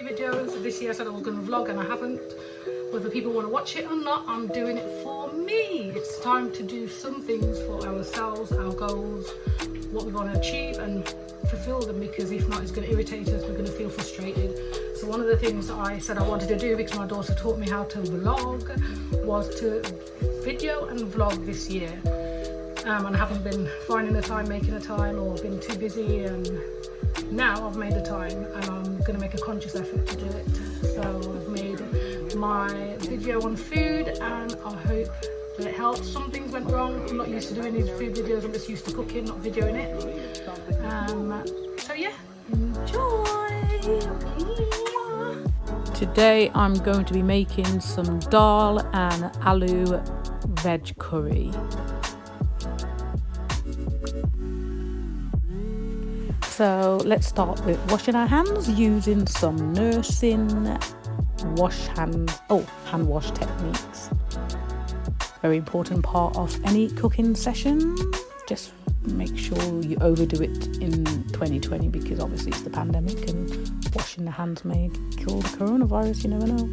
3 videos. This year I said I was going to vlog and I haven't. Whether people want to watch it or not, I'm doing it for me. It's time to do some things for ourselves, our goals, what we want to achieve, and fulfill them, because if not, it's going to irritate us. We're going to feel frustrated. So one of the things I said I wanted to do, because my daughter taught me how to vlog, was to video and vlog this year. And I haven't been finding the time, making the time, or been too busy, and now I've made the time and I'm going to make a conscious effort to do it. So I've made my video on food and I hope that it helps. Some things went wrong. I'm not used to doing these food videos, I'm just used to cooking, not videoing it. So yeah, enjoy! Today I'm going to be making some dal and aloo veg curry. So let's start with washing our hands using some nursing hand wash techniques. Very important part of any cooking session. Just make sure you overdo it in 2020, because obviously it's the pandemic and washing the hands may kill the coronavirus, you never know.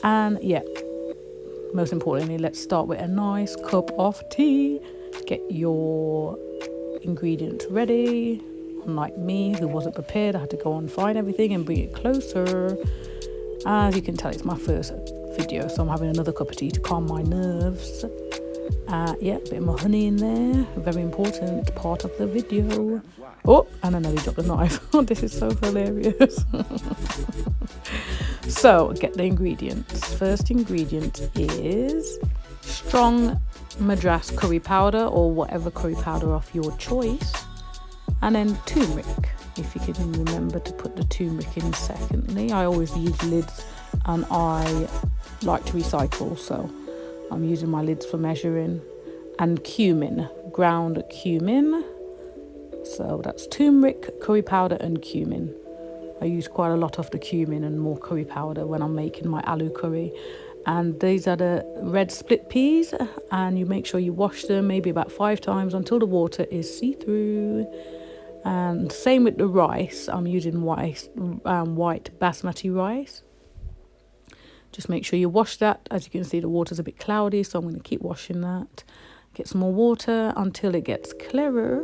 And yeah, most importantly, let's start with a nice cup of tea. Get your ingredients ready. Unlike me, who wasn't prepared, I had to go and find everything and bring it closer. As you can tell, it's my first video, so I'm having another cup of tea to calm my nerves. Yeah, a bit more honey in there, a very important part of the video. Oh, and I nearly dropped the knife. This is so hilarious. So, get the ingredients. First ingredient is strong Madras curry powder, or whatever curry powder of your choice. And then turmeric, if you can remember to put the turmeric in secondly. I always use lids and I like to recycle, so I'm using my lids for measuring. And cumin, ground cumin. So that's turmeric, curry powder and cumin. I use quite a lot of the cumin and more curry powder when I'm making my aloo curry. And these are the red split peas, and you make sure you wash them maybe about 5 times until the water is see-through. And same with the rice. I'm using white basmati rice. Just make sure you wash that. As you can see, the water's a bit cloudy, so I'm going to keep washing that. Get some more water until it gets clearer.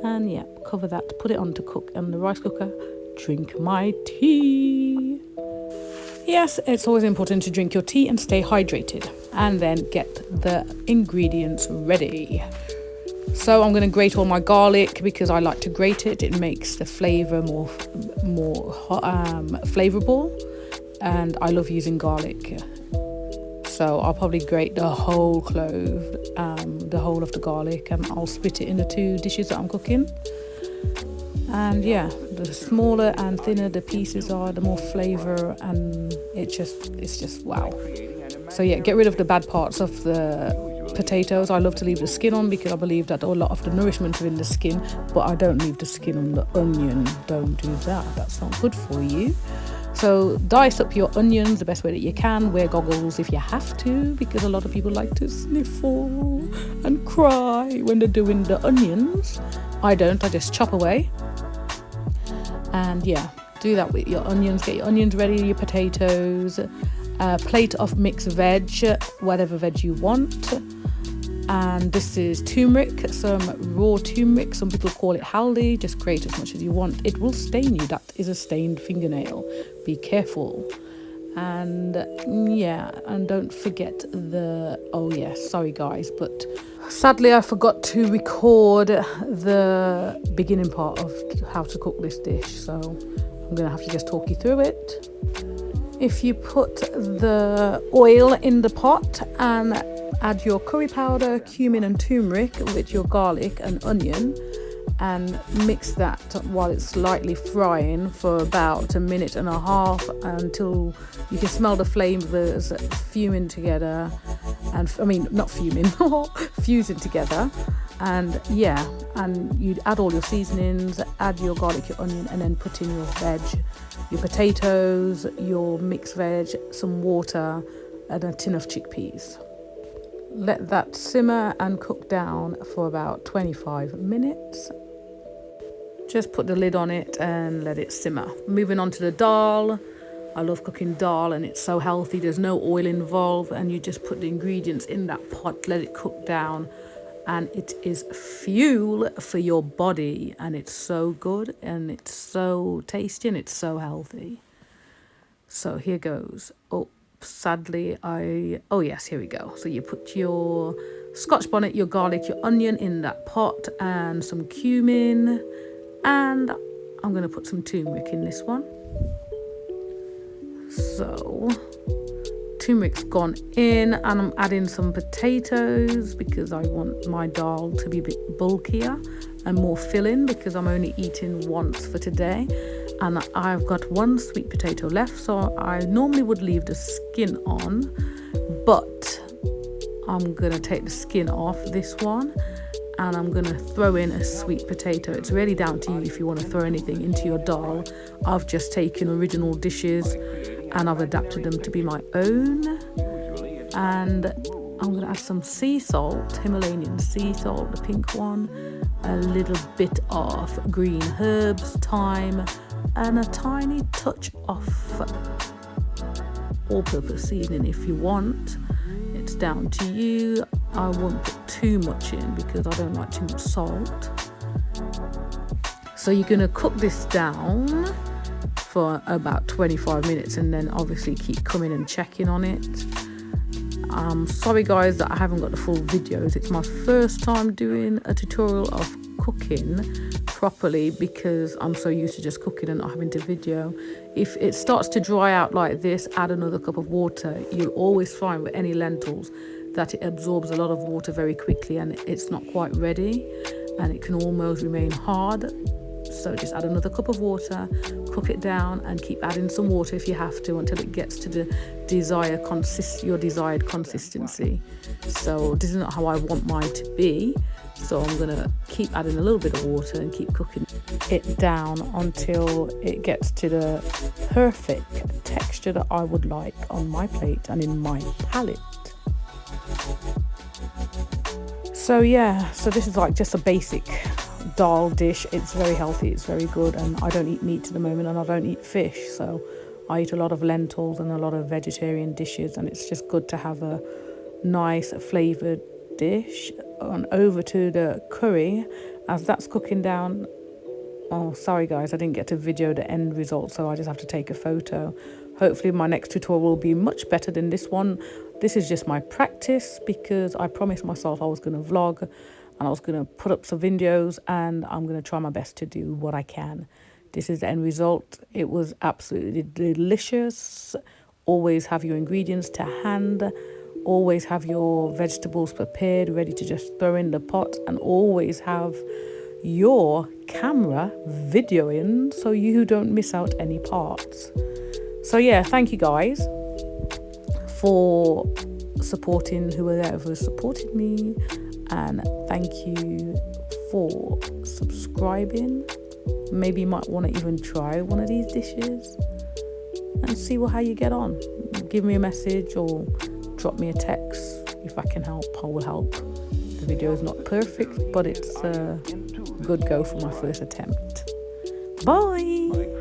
And yeah, cover that, put it on to cook in the rice cooker. Drink my tea. Yes, it's always important to drink your tea and stay hydrated. And then get the ingredients ready. So I'm going to grate all my garlic, because I like to grate it. It makes the flavour more flavourable, and I love using garlic. So I'll probably grate the whole clove, the whole of the garlic, and I'll split it into 2 dishes that I'm cooking. And yeah, the smaller and thinner the pieces are, the more flavour, and it's just wow. So yeah, get rid of the bad parts of the potatoes. I love to leave the skin on, because I believe that a lot of the nourishment are in the skin, but I don't leave the skin on the onion. Don't do that, that's not good for you. So dice up your onions the best way that you can. Wear goggles if you have to, because a lot of people like to sniffle and cry when they're doing the onions. I don't, I just chop away. And yeah, do that with your onions. Get your onions ready, your potatoes, a plate of mixed veg, whatever veg you want. And this is turmeric, some raw turmeric. Some people call it haldi. Just grate as much as you want. It will stain you. That is a stained fingernail. Be careful. And yeah, and don't forget sorry guys, but sadly I forgot to record the beginning part of how to cook this dish, so I'm gonna have to just talk you through it. If you put the oil in the pot and add your curry powder, cumin and turmeric with your garlic and onion, and mix that while it's slightly frying for about 1.5 minutes until you can smell the flavors fuming together, and not fuming, fusing together. And yeah, and you'd add all your seasonings, add your garlic, your onion, and then put in your veg, your potatoes, your mixed veg, some water, and a tin of chickpeas. Let that simmer and cook down for about 25 minutes. Just put the lid on it and let it simmer. Moving on to the dal. I love cooking dal and it's so healthy. There's no oil involved and you just put the ingredients in that pot, let it cook down, and it is fuel for your body, and it's so good and it's so tasty and it's so healthy. So here goes. Oh, sadly oh yes, here we go. So you put your Scotch bonnet, your garlic, your onion in that pot, and some cumin, and I'm going to put some turmeric in this one. So turmeric's gone in, and I'm adding some potatoes because I want my dal to be a bit bulkier and more filling, because I'm only eating once for today, and I've got one sweet potato left. So I normally would leave the skin on, but I'm gonna take the skin off this one, and I'm gonna throw in a sweet potato. It's really down to you if you want to throw anything into your dal. I've just taken original dishes and I've adapted them to be my own. And I'm gonna add some sea salt, Himalayan sea salt, the pink one, a little bit of green herbs, thyme, and a tiny touch of all-purpose seasoning if you want. It's down to you. I won't put too much in because I don't like too much salt. So you're gonna cook this down for about 25 minutes and then obviously keep coming and checking on it. I'm sorry guys that I haven't got the full videos. It's my first time doing a tutorial of cooking properly because I'm so used to just cooking and not having to video. If it starts to dry out like this, add another cup of water. You'll always find with any lentils that it absorbs a lot of water very quickly and it's not quite ready and it can almost remain hard. So just add another cup of water, cook it down, and keep adding some water if you have to until it gets to the your desired consistency. So this is not how I want mine to be. So I'm gonna keep adding a little bit of water and keep cooking it down until it gets to the perfect texture that I would like on my plate and in my palate. So yeah, so this is like just a basic dal dish. It's very healthy, it's very good, and I don't eat meat at the moment and I don't eat fish, so I eat a lot of lentils and a lot of vegetarian dishes, and it's just good to have a nice flavoured dish. And over to the curry as that's cooking down. Oh, sorry guys, I didn't get to video the end result, so I just have to take a photo. Hopefully my next tutorial will be much better than this one. This is just my practice because I promised myself I was going to vlog and I was going to put up some videos, and I'm going to try my best to do what I can. This is the end result. It was absolutely delicious. Always have your ingredients to hand. Always have your vegetables prepared, ready to just throw in the pot, and always have your camera videoing so you don't miss out any parts. So yeah, thank you guys for supporting whoever supported me, and thank you for subscribing. Maybe you might want to even try one of these dishes and see how you get on. Give me a message or drop me a text. If I can help, I will help. The video is not perfect, but it's a good go for my first attempt. Bye.